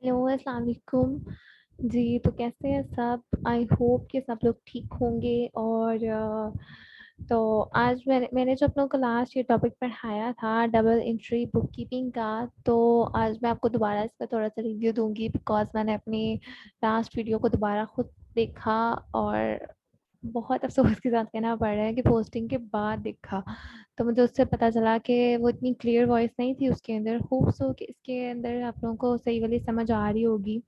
Hello अस्सलाम वालेकुम जी। तो कैसे हैं सब? आई होप कि सब लोग ठीक होंगे। और तो आज मैंने जो अपनों को लास्ट ये टॉपिक पढ़ाया था डबल एंट्री बुक कीपिंग का, तो आज मैं आपको दोबारा इसका थोड़ा सा रिव्यू दूंगी बिकॉज मैंने अपनी लास्ट वीडियो को दोबारा खुद देखा और बहुत अफसोस के साथ कहना पड़ रहा है कि पोस्टिंग के बाद देखा तो मुझे उससे पता चला कि वो इतनी क्लियर वॉइस नहीं थी उसके अंदर। होप सो कि इसके अंदर आप लोगों को सही वाली समझ आ रही होगी।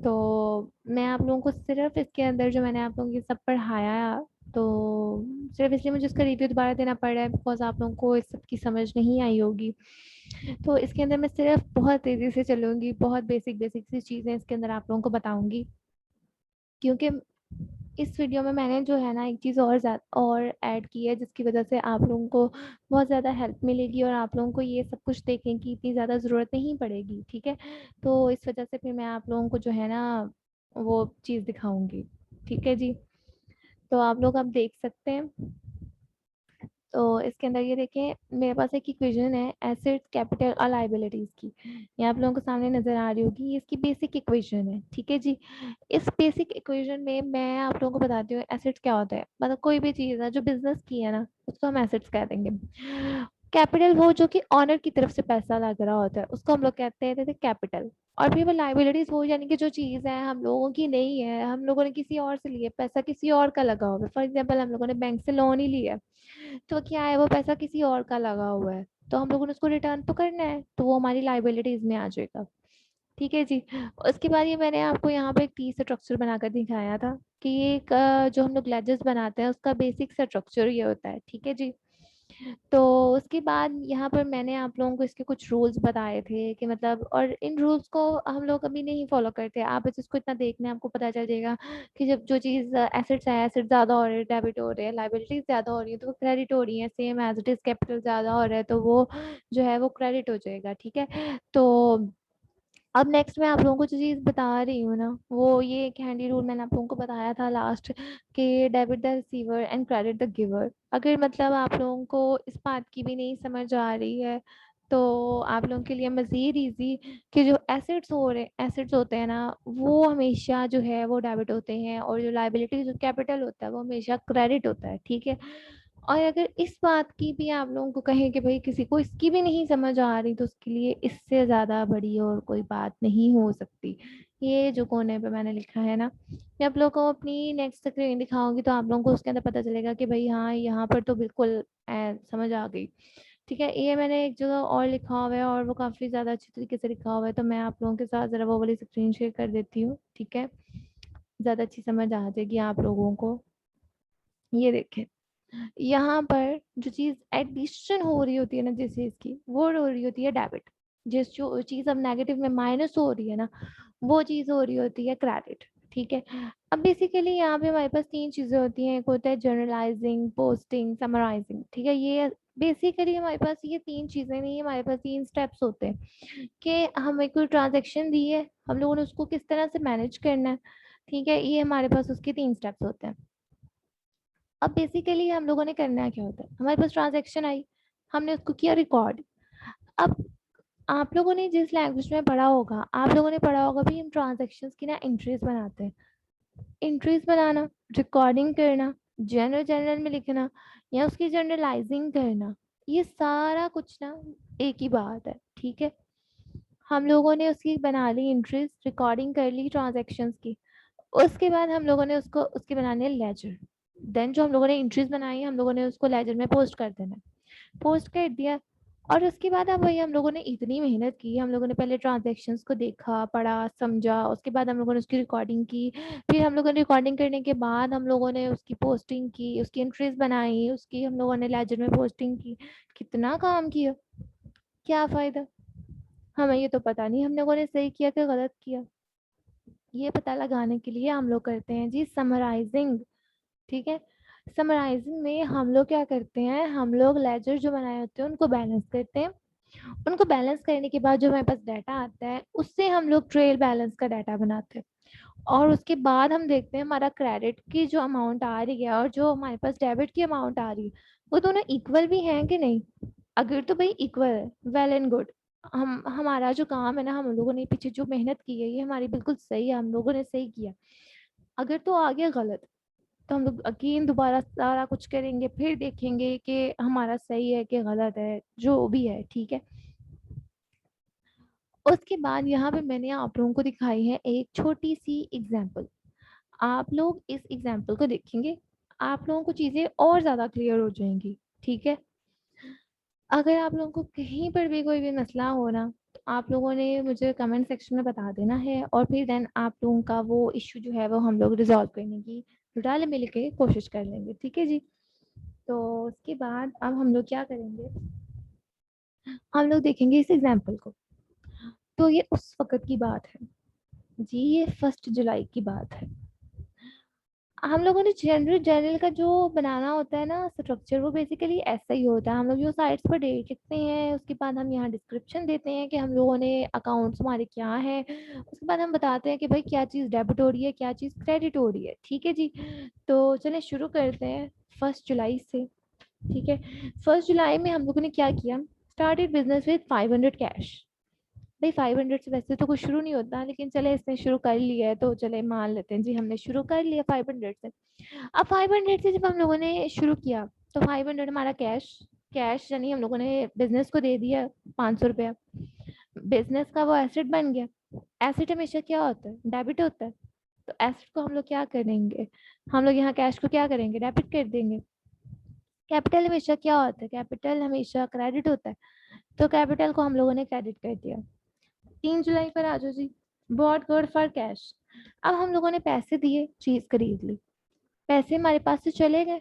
तो मैं आप लोगों को सिर्फ इसके अंदर जो मैंने आप लोगों को ये सब पढ़ाया, तो सिर्फ इसलिए मुझे उसका रिव्यू दोबारा देना पड़ रहा है बिकॉज आप लोगों को इस सब की समझ नहीं आई होगी। तो इसके अंदर मैं सिर्फ बहुत तेज़ी से चलूँगी, बहुत बेसिक बेसिक सी चीज़ें इसके अंदर आप लोगों को बताऊँगी, क्योंकि इस वीडियो में मैंने जो है ना एक चीज़ और ऐड की है जिसकी वजह से आप लोगों को बहुत ज़्यादा हेल्प मिलेगी और आप लोगों को ये सब कुछ देखने की इतनी ज़्यादा ज़रूरत नहीं पड़ेगी। ठीक है, तो इस वजह से फिर मैं आप लोगों को जो है ना वो चीज़ दिखाऊंगी। ठीक है जी, तो आप लोग अब देख सकते हैं। तो इसके अंदर ये देखें, मेरे पास एक इक्वेशन है एसेट्स कैपिटल और लाइबिलिटीज की। ये आप लोगों को सामने नजर आ रही होगी, ये इसकी बेसिक इक्वेशन है। ठीक है जी, इस बेसिक इक्वेशन में मैं आप लोगों को बताती हूँ एसेट्स क्या होता है। मतलब कोई भी चीज़ है जो बिजनेस की है ना उसको हम एसेट्स कह देंगे। कैपिटल वो जो कि ऑनर की तरफ से पैसा लग रहा होता है उसको हम लोग कहते हैं कैपिटल। और फिर वो लाइबिलिटीज वो यानी कि जो चीज़ है हम लोगों की नहीं है, हम लोगों ने किसी और से लिए पैसा, किसी और का लगा हुआ है। फॉर एग्जाम्पल हम लोगों ने बैंक से लोन ही लिया है, तो क्या है वो पैसा किसी और का लगा हुआ है, तो हम लोगों ने उसको रिटर्न तो करना है, तो वो हमारी लाइबिलिटीज में आ जाएगा। ठीक है जी, उसके बाद ये मैंने आपको यहाँ पे एक टी स्ट्रक्चर बनाकर दिखाया था कि ये एक जो हम लोग लेजर्स बनाते हैं उसका बेसिक स्ट्रक्चर ये होता है। ठीक है जी, तो उसके बाद यहाँ पर मैंने आप लोगों को इसके कुछ रूल्स बताए थे कि मतलब, और इन रूल्स को हम लोग अभी नहीं फॉलो करते। आप बस इसको इतना देखना है आपको पता चल जाएगा कि जब जो चीज़ एसेट्स है, एसेट ज़्यादा हो रहे हैं डेबिट हो रहे हैं, लाइबिलिटीज ज़्यादा हो रही है तो वो क्रेडिट हो रही है, same as it is capital ज़्यादा हो रहा है तो वो जो है वो क्रेडिट हो जाएगा। ठीक है, तो अब नेक्स्ट मैं आप लोगों को जो चीज़ बता रही हूँ ना वो ये एक हैंडी रूल मैंने आप लोगों को बताया था लास्ट, कि debit the receiver and credit the giver. अगर मतलब आप लोगों को इस बात की भी नहीं समझ आ रही है तो आप लोगों के लिए मज़ीद इजी कि जो एसेट्स होते हैं ना वो हमेशा जो है वो डेबिट होते हैं, और जो लाइबिलिटी जो कैपिटल होता है वो हमेशा क्रेडिट होता है। ठीक है, और अगर इस बात की भी आप लोगों को कहें कि भाई किसी को इसकी भी नहीं समझ आ रही तो उसके लिए इससे ज़्यादा बड़ी और कोई बात नहीं हो सकती। ये जो कोने पे मैंने लिखा है ना, मैं आप लोगों को अपनी नेक्स्ट स्क्रीन दिखाऊंगी तो आप लोगों को उसके अंदर पता चलेगा कि भाई हाँ यहाँ पर तो बिल्कुल समझ आ गई। ठीक है, ये मैंने एक जगह और लिखा हुआ है और वो काफ़ी ज़्यादा अच्छी तरीके से लिखा हुआ है, तो मैं आप लोगों के साथ ज़रा वो वाली स्क्रीन शेयर कर देती हूँ। ठीक है, ज़्यादा अच्छी समझ आ जाएगी आप लोगों को। ये देखें, यहाँ पर जो चीज़ एडिशन हो रही होती है ना जिस चीज़ की, वो हो रही होती है डेबिट। जिस जो चीज़ अब नेगेटिव में माइनस हो रही है ना वो चीज़ हो रही होती है क्रेडिट। ठीक है, अब बेसिकली यहाँ पे हमारे पास तीन चीज़ें होती हैं, एक होता है जर्नलाइजिंग, पोस्टिंग, समराइजिंग। ठीक है, ये बेसिकली हमारे पास ये तीन चीज़ें नहीं, हमारे पास तीन स्टेप्स होते हैं कि हमें कोई ट्रांजेक्शन दी है, हम लोगों ने उसको किस तरह से मैनेज करना है। ठीक है, ये हमारे पास उसके तीन स्टेप्स होते हैं। अब बेसिकली हम लोगों ने करना है क्या होता है, हमारे पास ट्रांजैक्शन आई, हमने उसको किया रिकॉर्ड। अब आप लोगों ने जिस लैंग्वेज में पढ़ा होगा, आप लोगों ने पढ़ा होगा भी हम ट्रांजैक्शंस की ना एंट्रीज बनाते हैं। एंट्रीज बनाना, रिकॉर्डिंग करना, जनरल जनरल में लिखना या उसकी जनरलाइजिंग करना, ये सारा कुछ ना एक ही बात है। ठीक है, हम लोगों ने उसकी बना ली एंट्रीज, रिकॉर्डिंग कर ली ट्रांजैक्शंस की, उसके बाद हम लोगों ने उसको उसके बनाने लेजर। देन जो हम लोगों ने एंट्रीज बनाई हम लोगों ने उसको लेजर में पोस्ट कर देना है, पोस्ट कर दिया। और उसके बाद अब वही हम लोगों ने इतनी मेहनत की, हम लोगों ने पहले ट्रांजैक्शंस को देखा, पढ़ा, समझा, उसके बाद हम लोगों ने उसकी रिकॉर्डिंग की, फिर हम लोगों ने रिकॉर्डिंग करने के बाद हम लोगों ने उसकी पोस्टिंग की, उसकी एंट्रीज बनाई, उसकी हम लोगों ने लेजर में पोस्टिंग की। कितना काम किया, क्या फ़ायदा? हमें ये तो पता नहीं हम लोगों ने सही किया कि गलत किया। ये पता लगाने के लिए हम लोग करते हैं जी समराइजिंग। ठीक है, समराइजिंग में हम लोग क्या करते हैं, हम लोग लेजर जो बनाए होते हैं उनको बैलेंस करते हैं। उनको बैलेंस करने के बाद जो हमारे पास डाटा आता है उससे हम लोग ट्रेल बैलेंस का डाटा बनाते हैं। और उसके बाद हम देखते हैं हमारा क्रेडिट की जो अमाउंट आ रही है और जो हमारे पास डेबिट की अमाउंट आ रही है वो दोनों इक्वल भी हैं कि नहीं। अगर तो भाई इक्वल है, वेल एंड गुड। हमारा जो काम है ना, हम लोगों ने पीछे जो मेहनत की है ये हमारी बिल्कुल सही है, हम लोगों ने सही किया। अगर तो आ गया गलत तो हम लोग अगेन दोबारा सारा कुछ करेंगे, फिर देखेंगे कि हमारा सही है कि गलत है, जो भी है ठीक है। उसके बाद यहाँ पे मैंने आप लोगों को दिखाई है एक छोटी सी एग्जाम्पल। आप लोग इस एग्जाम्पल को देखेंगे, आप लोगों को चीजें और ज्यादा क्लियर हो जाएंगी, ठीक है। अगर आप लोगों को कहीं पर भी कोई भी मसला हो ना, तो आप लोगों ने मुझे कमेंट सेक्शन में बता देना है, और फिर देन आप लोगों का वो इश्यू जो है वो हम लोग रिजॉल्व करने की रल मिल के कोशिश कर लेंगे, ठीक है जी। तो उसके बाद अब हम लोग क्या करेंगे, हम लोग देखेंगे इस एग्जाम्पल को। तो ये उस वक्त की बात है जी, ये 1 जुलाई की बात है। हम लोगों ने जनरल जनरल का जो बनाना होता है ना स्ट्रक्चर, वो बेसिकली ऐसा ही होता है। हम लोग जो साइट्स पर डेट लिखते हैं, उसके बाद हम यहाँ डिस्क्रिप्शन देते हैं कि हम लोगों ने अकाउंट्स हमारे क्या है, उसके बाद हम बताते हैं कि भाई क्या चीज़ डेबिट हो रही है, क्या चीज़ क्रेडिट हो रही है, ठीक है जी। तो चलिए शुरू करते हैं 1 जुलाई से, ठीक है। 1 जुलाई में हम लोगों ने क्या किया, स्टार्टेड बिजनेस विद 500 कैश। भाई 500 से वैसे तो कुछ शुरू नहीं होता, लेकिन चले इसने शुरू कर लिया है तो चले मान लेते हैं जी, हमने शुरू कर लिया 500 से। अब 500 से जब हम लोगों ने शुरू किया, तो 500 हमारा कैश, कैश यानी हम लोगों ने बिजनेस को दे दिया 500 रुपया। बिजनेस का वो एसेट बन गया। एसेट हमेशा क्या होता है, डेबिट होता है। तो एसेट को हम लोग क्या करेंगे, हम लोग यहाँ कैश को क्या करेंगे, डेबिट कर देंगे। कैपिटल हमेशा क्या होता है, कैपिटल हमेशा क्रेडिट होता है। तो कैपिटल को हम लोगों ने क्रेडिट कर दिया। 3 जुलाई पर आ जाओ जी, बॉट गुड फॉर कैश। अब हम लोगों ने पैसे दिए, चीज खरीद ली, पैसे हमारे पास से चले गए।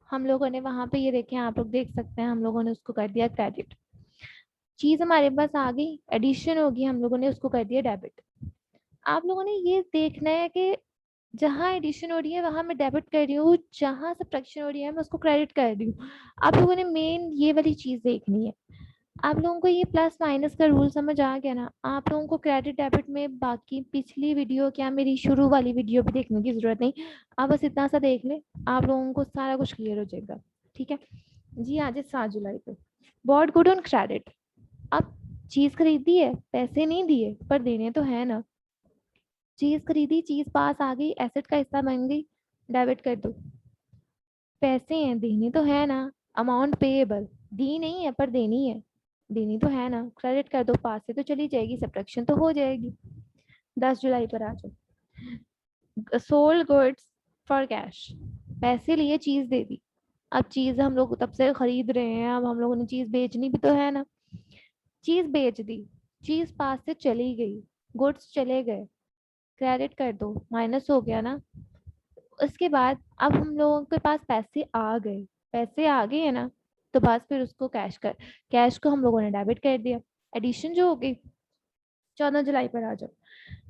हम लोगों ने वहां पे, ये देखें आप लोग देख सकते हैं, हम लोगों ने उसको कर दिया क्रेडिट। चीज हमारे पास आ गई, एडिशन होगी, हम लोगों ने उसको कर दिया डेबिट। आप लोगों ने ये देखना है कि जहाँ एडिशन हो रही है वहां मैं डेबिट कर रही हूँ, जहाँ सब्ट्रैक्शन हो रही है मैं उसको क्रेडिट कर रही हूँ। आप लोगों ने मेन ये वाली चीज देखनी है। आप लोगों को ये प्लस माइनस का रूल समझ आ गया ना, आप लोगों को क्रेडिट डेबिट में बाकी पिछली वीडियो क्या मेरी शुरू वाली वीडियो भी देखने की जरूरत नहीं, आप बस इतना सा देख ले, आप लोगों को सारा कुछ क्लियर हो जाएगा, ठीक है जी। आज 7 जुलाई पे बॉट गुड ऑन क्रेडिट। अब चीज खरीदी है, पैसे नहीं दिए पर देने तो है ना। चीज खरीदी, चीज पास आ गई, एसेट का हिस्सा बन गई, डेबिट कर दो। पैसे हैं, देने तो है ना, अमाउंट पेएबल, दी नहीं है पर देनी है, देनी तो है ना, क्रेडिट कर दो, पास से तो चली जाएगी, सब्ट्रैक्शन तो हो जाएगी। 10 जुलाई पर आ जाओ, सोल्ड गुड्स फॉर कैश। पैसे लिए, चीज दे दी। अब चीज हम लोग तब से खरीद रहे हैं, अब हम लोगों ने चीज बेचनी भी तो है ना। चीज बेच दी, चीज पास से चली गई, गुड्स चले गए, क्रेडिट कर दो, माइनस हो गया ना। उसके बाद अब हम लोगों के पास पैसे आ गए, पैसे आ गए है ना, तो बस फिर उसको कैश को हम लोगों ने डेबिट कर दिया। एडिशन जो हो गई, 14 जुलाई पर आ जाओ,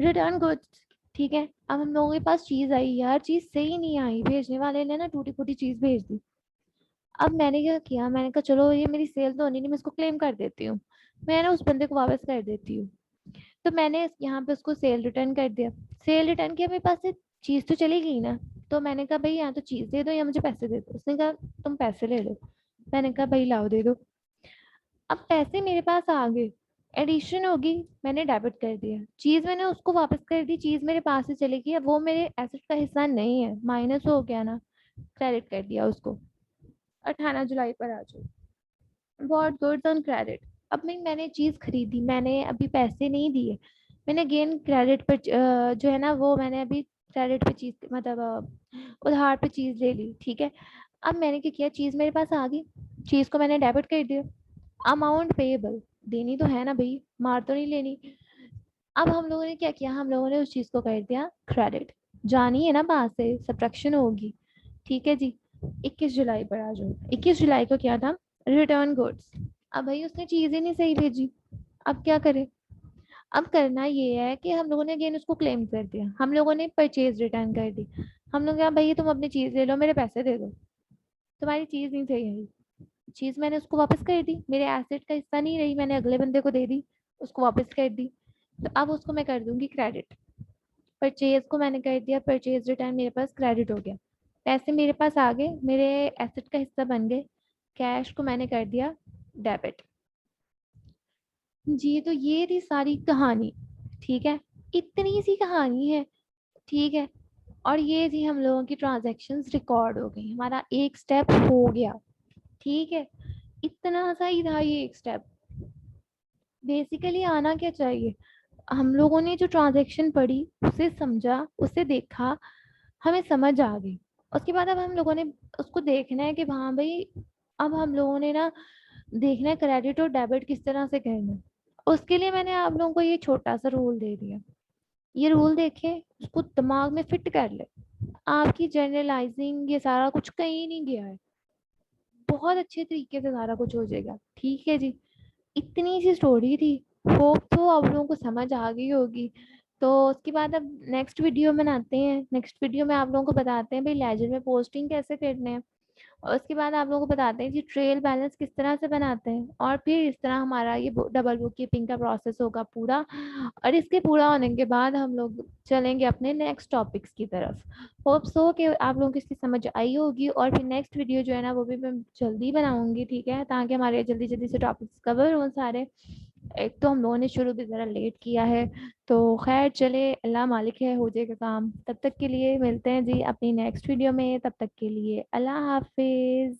रिटर्न गुड्स। ठीक है, अब हम लोगों के पास चीज आई, यार चीज सही नहीं आई, भेजने वाले ने ना टूटी फूटी चीज भेज दी। अब मैंने क्या किया, मैंने कहा चलो ये मेरी सेल तो होनी नहीं, मैं इसको क्लेम कर देती हूँ, मैं ना उस बंदे को वापस कर देती हूँ। तो मैंने यहाँ पे उसको सेल रिटर्न कर दिया। सेल रिटर्न किया, मेरे पास से चीज तो चली गई ना। तो मैंने कहा भाई या तो चीज दे दो या मुझे पैसे दे दो। उसने कहा तुम पैसे ले लो। मैंने कहा भाई लाओ दे दो। अब पैसे मेरे पास आ गए, एडिशन होगी, मैंने डेबिट कर दिया, चीज मैंने उसको वापस कर दी, चीज मेरे पास से चली गई, अब वो मेरे एसेट का हिस्सा नहीं है, माइनस हो गया ना, क्रेडिट कर दिया उसको। 18 जुलाई पर आ जाओ, बॉट गुड्स ऑन क्रेडिट। अब मैंने चीज खरीदी, मैंने अभी पैसे नहीं दिए, मैंने अगेन क्रेडिट पर जो है ना वो मैंने अभी क्रेडिट पे चीज मतलब उधार पे चीज ले ली, ठीक है। अब मैंने क्या किया, चीज मेरे पास आ गई, चीज को मैंने डेबिट कर दिया। अमाउंट पेएबल, देनी तो है ना भाई, मार तो नहीं लेनी। अब हम लोगों ने क्या किया, हम लोगों ने उस चीज को कर दिया क्रेडिट। जानी है ना बाहर से, सब्ट्रैक्शन होगी, ठीक है जी। 21 जुलाई पर आ जाओ, 21 जुलाई को क्या था, रिटर्न गुड्स। अब भाई उसने चीज ही नहीं सही भेजी, अब क्या करें। अब करना ये है कि हम लोगों ने अगेन उसको क्लेम कर दिया, हम लोगों ने परचेज रिटर्न कर दी। हम लोग क्या, भाई तुम अपनी चीज ले लो, मेरे पैसे दे दो, तुम्हारी चीज नहीं सही आई। चीज मैंने उसको वापस कर दी, मेरे एसेट का हिस्सा नहीं रही, मैंने अगले बंदे को दे दी, उसको वापस कर दी। तो अब उसको मैं कर दूंगी क्रेडिट। परचेज को मैंने कर दिया, परचेज रिटर्न मेरे पास क्रेडिट हो गया, पैसे मेरे पास आ गए, मेरे एसेट का हिस्सा बन गए। कैश को मैंने कर दिया डेबिट। जी तो ये थी सारी कहानी, ठीक है, इतनी सी कहानी है, ठीक है। और ये थी हम लोगों की ट्रांजैक्शंस रिकॉर्ड हो गई, हमारा एक स्टेप हो गया, ठीक है। इतना सा ही था ये एक स्टेप। बेसिकली आना क्या चाहिए, हम लोगों ने जो ट्रांजैक्शन पढ़ी, उसे समझा, उसे देखा, हमें समझ आ गई। उसके बाद अब हम लोगों ने उसको देखना है कि हाँ भाई, अब हम लोगों ने ना देखना है क्रेडिट और डेबिट किस तरह से करना है। उसके लिए मैंने आप लोगों को ये छोटा सा रूल दे दिया। ये रूल देखे, उसको दिमाग में फिट कर ले। आपकी जनरलाइजिंग ये सारा कुछ कहीं नहीं गया है, बहुत अच्छे तरीके से सारा कुछ हो जाएगा, ठीक है जी। इतनी सी स्टोरी थी, होप तो आप लोगों को समझ आ गई होगी। तो उसके बाद अब नेक्स्ट वीडियो बनाते हैं, नेक्स्ट वीडियो में आप लोगों को बताते हैं भाई लेजर में पोस्टिंग कैसे करने हैं। और उसके बाद आप लोगों को बताते हैं कि ट्रेल बैलेंस किस तरह से बनाते हैं, और फिर इस तरह हमारा ये डबल बुक कीपिंग का प्रोसेस होगा पूरा। और इसके पूरा होने के बाद हम लोग चलेंगे अपने नेक्स्ट टॉपिक्स की तरफ। होप सो कि आप लोगों को इसकी समझ आई होगी, और फिर नेक्स्ट वीडियो जो है ना वो भी मैं जल्दी बनाऊंगी, ठीक है, ताकि हमारे जल्दी जल्दी से टॉपिक्स कवर हो सारे। एक तो हम लोगों ने शुरू भी ज़रा लेट किया है, तो खैर चले, अल्लाह मालिक है, हो जाएगा काम। तब तक के लिए मिलते हैं जी अपनी नेक्स्ट वीडियो में, तब तक के लिए अल्लाह हाफिज़।